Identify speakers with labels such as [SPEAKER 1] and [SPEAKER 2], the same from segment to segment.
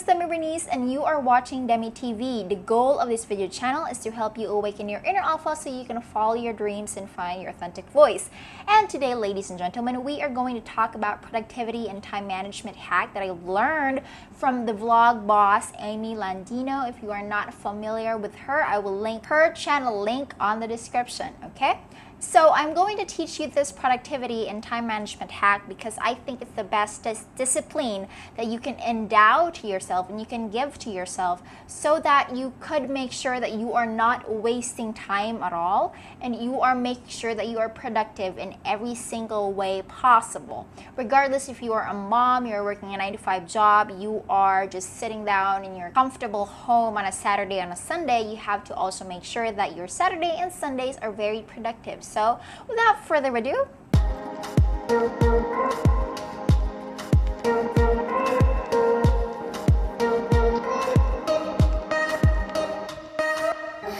[SPEAKER 1] is Demi and you are watching Demi TV. The goal of this video channel is to help you awaken your inner alpha so you can follow your dreams and find your authentic voice. And today, ladies and gentlemen, we are going to talk about productivity and time management hack that I learned from the vlog boss, Amy Landino. If you are not familiar with her, I will link her channel link on the description, okay? So I'm going to teach you this productivity and time management hack because I think it's the best discipline that you can endow to yourself and you can give to yourself so that you could make sure that you are not wasting time at all and you are making sure that you are productive in every single way possible. Regardless if you are a mom, you're working a 9-to-5 job, you are just sitting down in your comfortable home on a Saturday and a Sunday, you have to also make sure that your Saturday and Sundays are very productive. So, without further ado,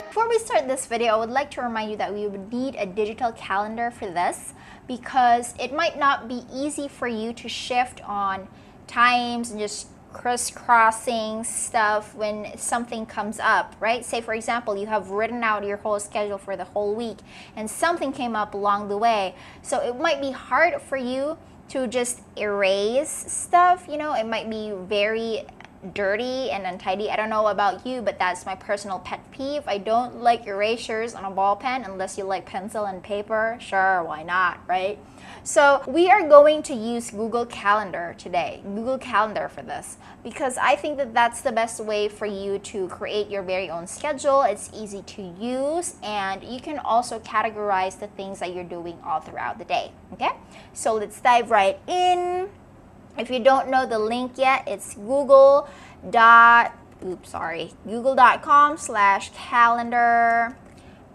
[SPEAKER 1] before we start this video, I would like to remind you that we would need a digital calendar for this because it might not be easy for you to shift on times and just crisscrossing stuff when something comes up, right? Say for example, you have written out your whole schedule for the whole week and something came up along the way. So it might be hard for you to just erase stuff, you know, it might be very dirty and untidy. I don't know about you, but that's my personal pet peeve. I don't like erasures on a ball pen unless you like pencil and paper. Sure, why not, right? So we are going to use Google Calendar today, Google Calendar for this, because I think that that's the best way for you to create your very own schedule. It's easy to use and you can also categorize the things that you're doing all throughout the day, okay? So let's dive right in. If you don't know the link yet, it's google.com/calendar,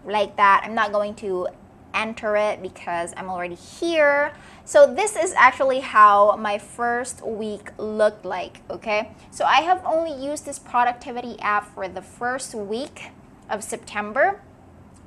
[SPEAKER 1] like that. I'm not going to enter it because I'm already here. So this is actually how my first week looked like, okay? So I have only used this productivity app for the first week of September.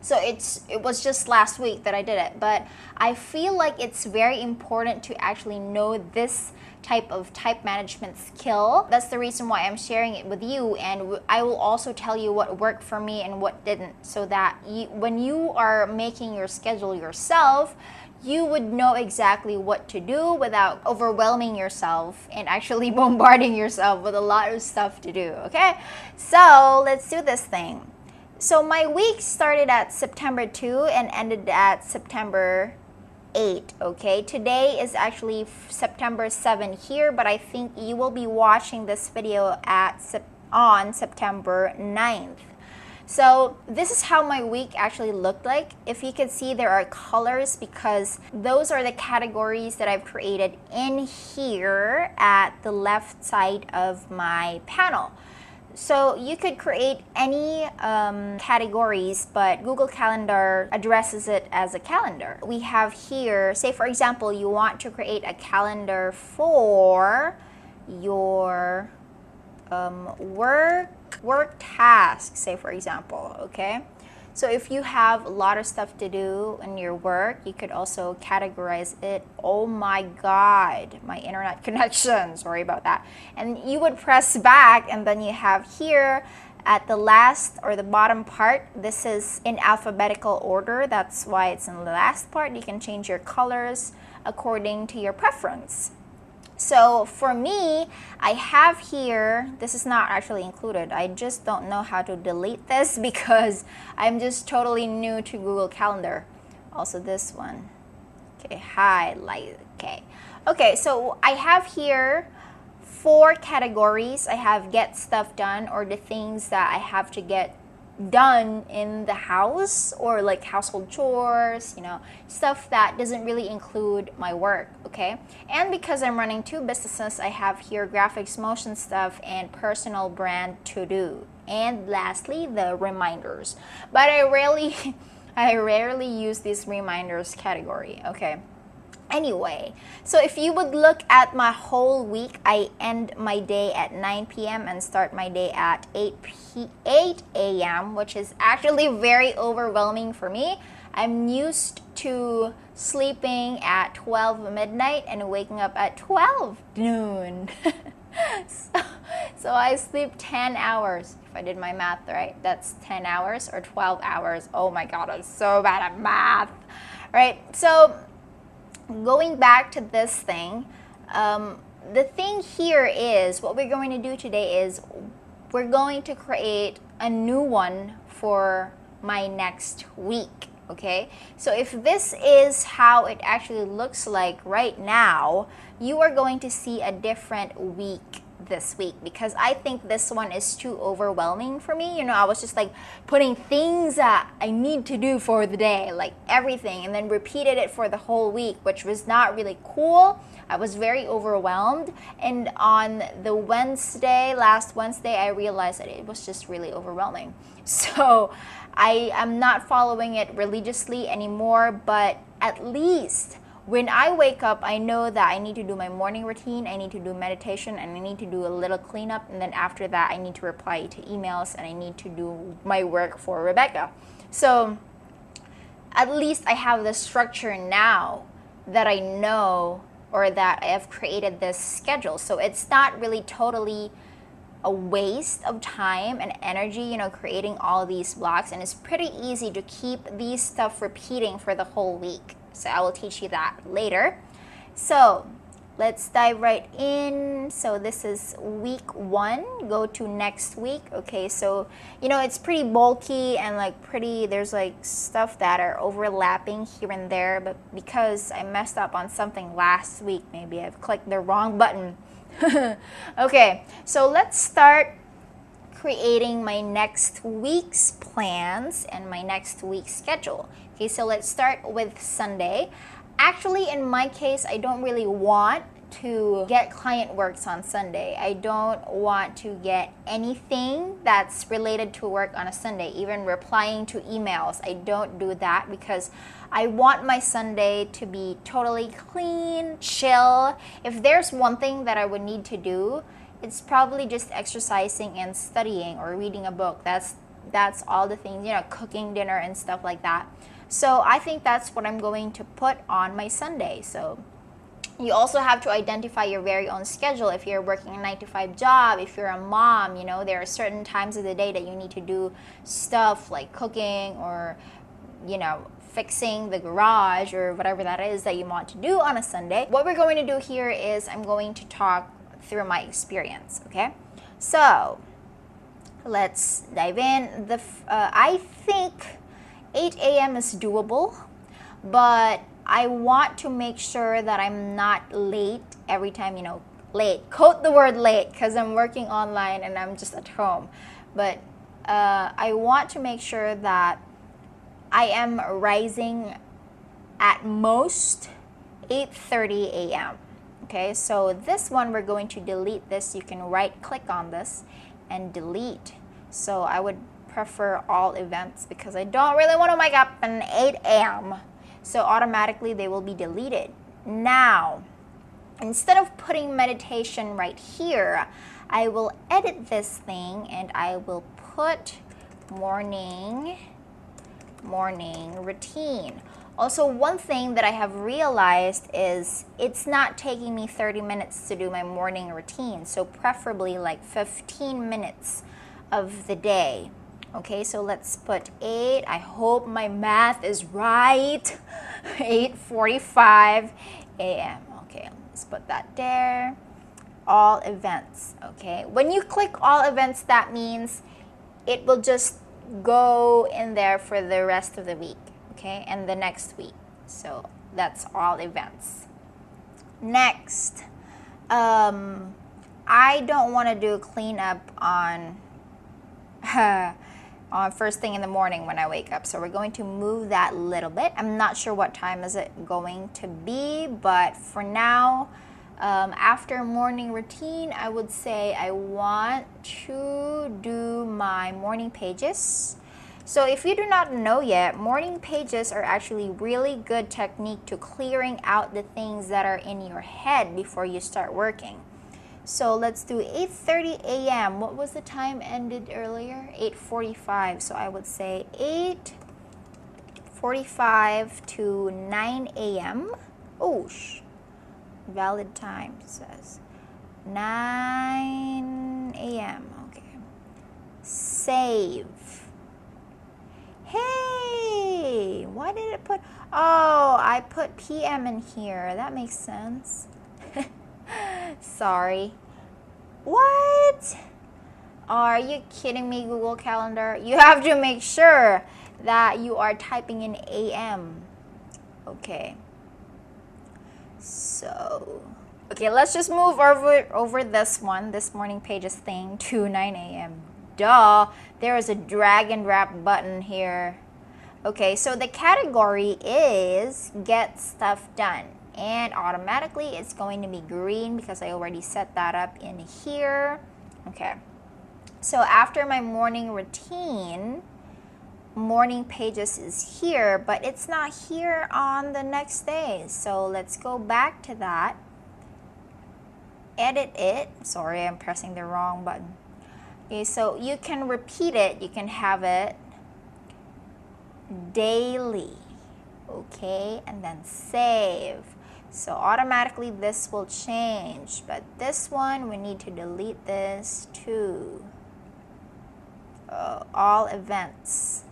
[SPEAKER 1] So it was just last week that I did it, but I feel like it's very important to actually know this type of type management skill. That's the reason why I'm sharing it with you, and I will also tell you what worked for me and what didn't, so that when you are making your schedule yourself, you would know exactly what to do without overwhelming yourself and actually bombarding yourself with a lot of stuff to do, okay? So let's do this thing. So my week started at September 2 and ended at September 8, okay? Today is actually September 7 here, but I think you will be watching this video on September 9th. So this is how my week actually looked like. If you can see, there are colors because those are the categories that I've created in here at the left side of my panel. So you could create any categories, but Google Calendar addresses it as a calendar. We have here, say for example, you want to create a calendar for your work tasks, say for example, okay? So if you have a lot of stuff to do in your work, you could also categorize it. Oh my God, my internet connection, sorry about that. And you would press back and then you have here at the last or the bottom part, this is in alphabetical order. That's why it's in the last part. You can change your colors according to your preference. So for me, I have here, this is not actually included. I just don't know how to delete this because I'm just totally new to Google Calendar. Also this one. Okay, highlight, okay. Okay, so I have here 4 categories. I have get stuff done, or the things that I have to get done in the house, or like household chores, you know, stuff that doesn't really include my work, okay? And because I'm running 2 businesses, I have here graphics, motion stuff, and personal brand to do. And lastly, the reminders. But I rarely use this reminders category, okay? Anyway, so if you would look at my whole week, I end my day at 9 p.m. and start my day at 8 a.m., which is actually very overwhelming for me. I'm used to sleeping at 12 midnight and waking up at 12 noon. So So I sleep 10 hours. If I did my math right, that's 10 hours or 12 hours. Oh my God, I'm so bad at math. Right, so going back to this thing, the thing here is what we're going to do today is we're going to create a new one for my next week. Okay, so if this is how it actually looks like right now, you are going to see a different week this week, because I think this one is too overwhelming for me. You know, I was just like putting things that I need to do for the day, like everything, and then repeated it for the whole week, which was not really cool. I was very overwhelmed, and on the last Wednesday, I realized that it was just really overwhelming. So I am not following it religiously anymore, but at least when I wake up, I know that I need to do my morning routine, I need to do meditation, and I need to do a little cleanup, and then after that, I need to reply to emails, and I need to do my work for Rebecca. So at least I have the structure now that I know, or that I have created this schedule. So it's not really totally a waste of time and energy, you know, creating all these blocks, and it's pretty easy to keep these stuff repeating for the whole week. So I will teach you that later. So let's dive right in. So this is week 1, go to next week. Okay, so you know, it's pretty bulky and like there's like stuff that are overlapping here and there, but because I messed up on something last week, maybe I've clicked the wrong button. Okay, so let's start creating my next week's plans and my next week's schedule. Okay, so let's start with Sunday. Actually, in my case, I don't really want to get client works on Sunday. I don't want to get anything that's related to work on a Sunday, even replying to emails. I don't do that because I want my Sunday to be totally clean, chill. If there's one thing that I would need to do, it's probably just exercising and studying or reading a book. That's all the things, you know, cooking dinner and stuff like that. So I think that's what I'm going to put on my Sunday. So you also have to identify your very own schedule. If you're working a 9-to-5 job, if you're a mom, you know, there are certain times of the day that you need to do stuff like cooking or, you know, fixing the garage or whatever that is that you want to do on a Sunday. What we're going to do here is I'm going to talk through my experience, okay? So let's dive in. I think 8 a.m. is doable, but I want to make sure that I'm not late every time, you know, late. Quote the word late because I'm working online and I'm just at home. But I want to make sure that I am rising at most 8:30 a.m. Okay, so this one we're going to delete this. You can right click on this and delete. So I would prefer all events because I don't really want to wake up at 8 a.m. So automatically they will be deleted. Now, instead of putting meditation right here, I will edit this thing and I will put morning routine. Also, one thing that I have realized is it's not taking me 30 minutes to do my morning routine, so preferably like 15 minutes of the day. Okay, so let's put 8. I hope my math is right. 8:45 a.m. Okay, let's put that there. All events. Okay, when you click all events, that means it will just go in there for the rest of the week. Okay, and the next week. So that's all events. Next, I don't want to do cleanup on first thing in the morning when I wake up. So we're going to move that a little bit. I'm not sure what time is it going to be, but for now, after morning routine, I would say I want to do my morning pages. So if you do not know yet, morning pages are actually really good technique to clearing out the things that are in your head before you start working. So let's do 8:30 a.m. What was the time ended earlier? 8:45. So I would say 8:45 to 9 a.m. Oh, valid time says 9 a.m. Okay. Save. Hey, why did it put, oh, I put PM in here. That makes sense. Sorry. What? Are you kidding me, Google Calendar? You have to make sure that you are typing in AM. Okay. So, okay, let's just move over this one, this morning pages thing, to 9 a.m. Duh, there is a drag and drop button here. Okay, so the category is get stuff done. And automatically it's going to be green because I already set that up in here. Okay, so after my morning routine, morning pages is here, but it's not here on the next day. So let's go back to that. Edit it. Sorry, I'm pressing the wrong button. Okay, so you can repeat it. You can have it daily. Okay, and then save. So automatically this will change, but this one we need to delete this too. All events.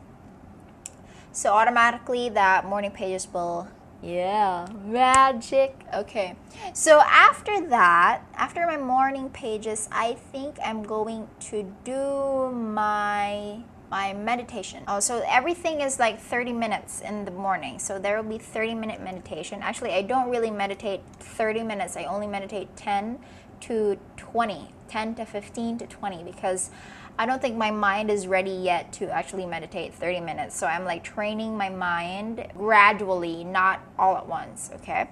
[SPEAKER 1] So automatically that morning pages will, yeah, magic. Okay, so after that, after my morning pages, I think I'm going to do my meditation. Oh, so everything is like 30 minutes in the morning. So there will be 30-minute meditation. Actually, I don't really meditate 30 minutes. I only meditate 10 to 20, 10 to 15 to 20 because I don't think my mind is ready yet to actually meditate 30 minutes. So I'm like training my mind gradually, not all at once, okay?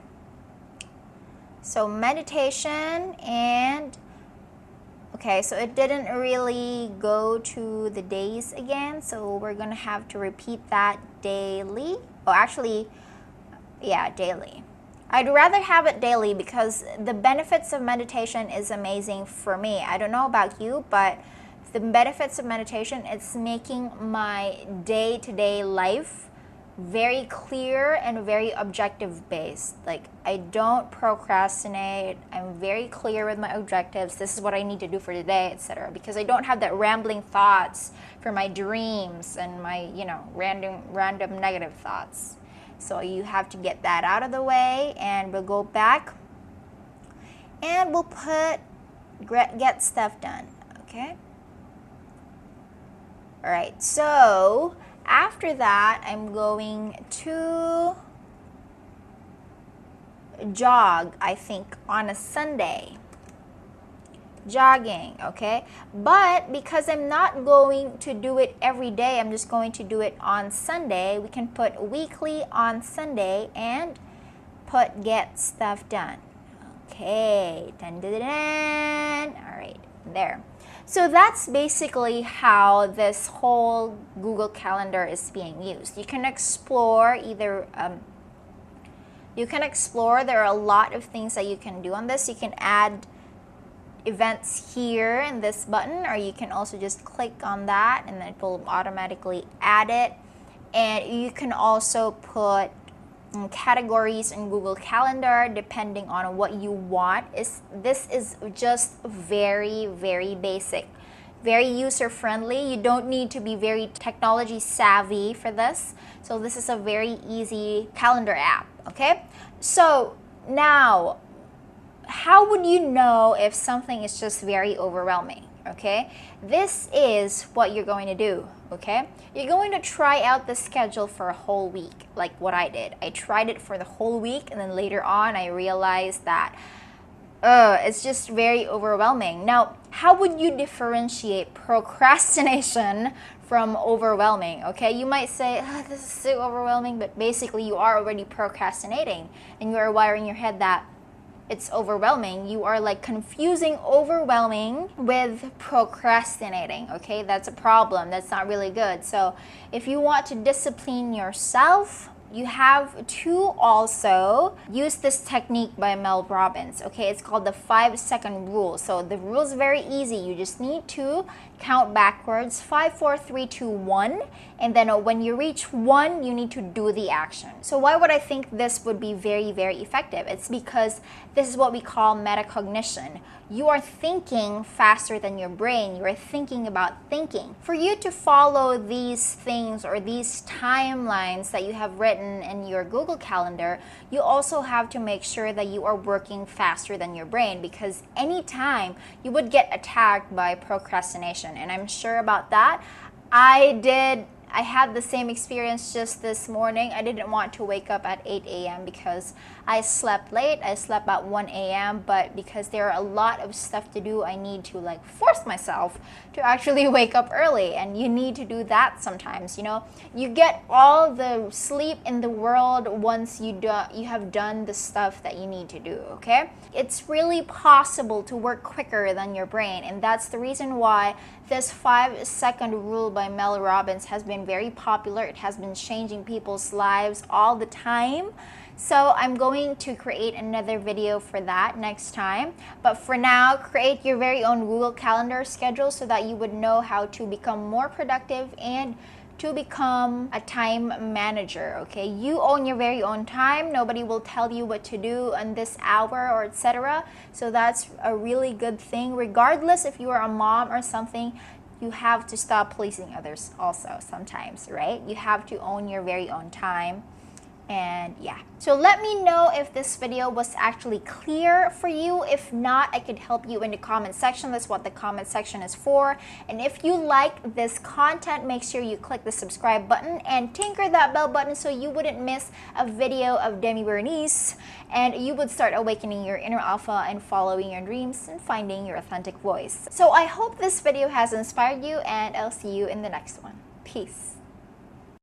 [SPEAKER 1] So meditation and, okay, so it didn't really go to the days again. So we're gonna have to repeat that daily. Oh, actually, yeah, daily. I'd rather have it daily because the benefits of meditation is amazing for me. I don't know about you, but the benefits of meditation, it's making my day-to-day life very clear and very objective based. Like I don't procrastinate. I'm very clear with my objectives. This is what I need to do for today, etc. Because I don't have that rambling thoughts for my dreams and my, random negative thoughts. So you have to get that out of the way, and we'll go back and we'll put get stuff done, okay? All right, so after that, I'm going to jog, I think, on a Sunday. Jogging, okay? But because I'm not going to do it every day, I'm just going to do it on Sunday. We can put weekly on Sunday and put get stuff done. Okay, dun, dun, dun, dun. All right, there. So that's basically how this whole Google Calendar is being used. You can explore either, there are a lot of things that you can do on this. You can add events here in this button, or you can also just click on that and then it will automatically add it. And you can also put categories in Google Calendar depending on what you want. This is just very, very basic, very user friendly. You don't need to be very technology savvy for this. So this is a very easy calendar app, okay? So now, how would you know if something is just very overwhelming? Okay, this is what you're going to do. Okay, you're going to try out the schedule for a whole week, like what I did. I tried it for the whole week, and then later on I realized that it's just very overwhelming. Now, how would you differentiate procrastination from overwhelming? Okay, you might say, this is so overwhelming, but basically you are already procrastinating and you are wiring your head that it's overwhelming. You are like confusing overwhelming with procrastinating, okay? That's a problem. That's not really good. So if you want to discipline yourself, you have to also use this technique by Mel Robbins. Okay, it's called the 5-second rule. So the rule is very easy. You just need to count backwards, 5, 4, 3, 2, 1, and then when you reach 1, you need to do the action. So why would I think this would be very, very effective? It's because this is what we call metacognition. You are thinking faster than your brain. You are thinking about thinking. For you to follow these things or these timelines that you have written in your Google Calendar, you also have to make sure that you are working faster than your brain, because anytime you would get attacked by procrastination. And I'm sure about that. I had the same experience just this morning. I didn't want to wake up at 8 a.m. because I slept late. I slept at 1 a.m. But because there are a lot of stuff to do, I need to like force myself to actually wake up early. And you need to do that sometimes, you know. You get all the sleep in the world once you have done the stuff that you need to do, okay? It's really possible to work quicker than your brain. And that's the reason why this 5-second rule by Mel Robbins has been very popular. It has been changing people's lives all the time. So I'm going to create another video for that next time. But for now, create your very own Google Calendar schedule so that you would know how to become more productive and to become a time manager, okay? You own your very own time. Nobody will tell you what to do on this hour or etc. So that's a really good thing. Regardless if you are a mom or something, you have to stop pleasing others also sometimes, right? You have to own your very own time. And yeah, so let me know if this video was actually clear for you. If not, I could help you in the comment section. That's what the comment section is for. And if you like this content, make sure you click the subscribe button and tinker that bell button so you wouldn't miss a video of Demi Bernice, and you would start awakening your inner alpha and following your dreams and finding your authentic voice. So I hope this video has inspired you, and I'll see you in the next one. Peace.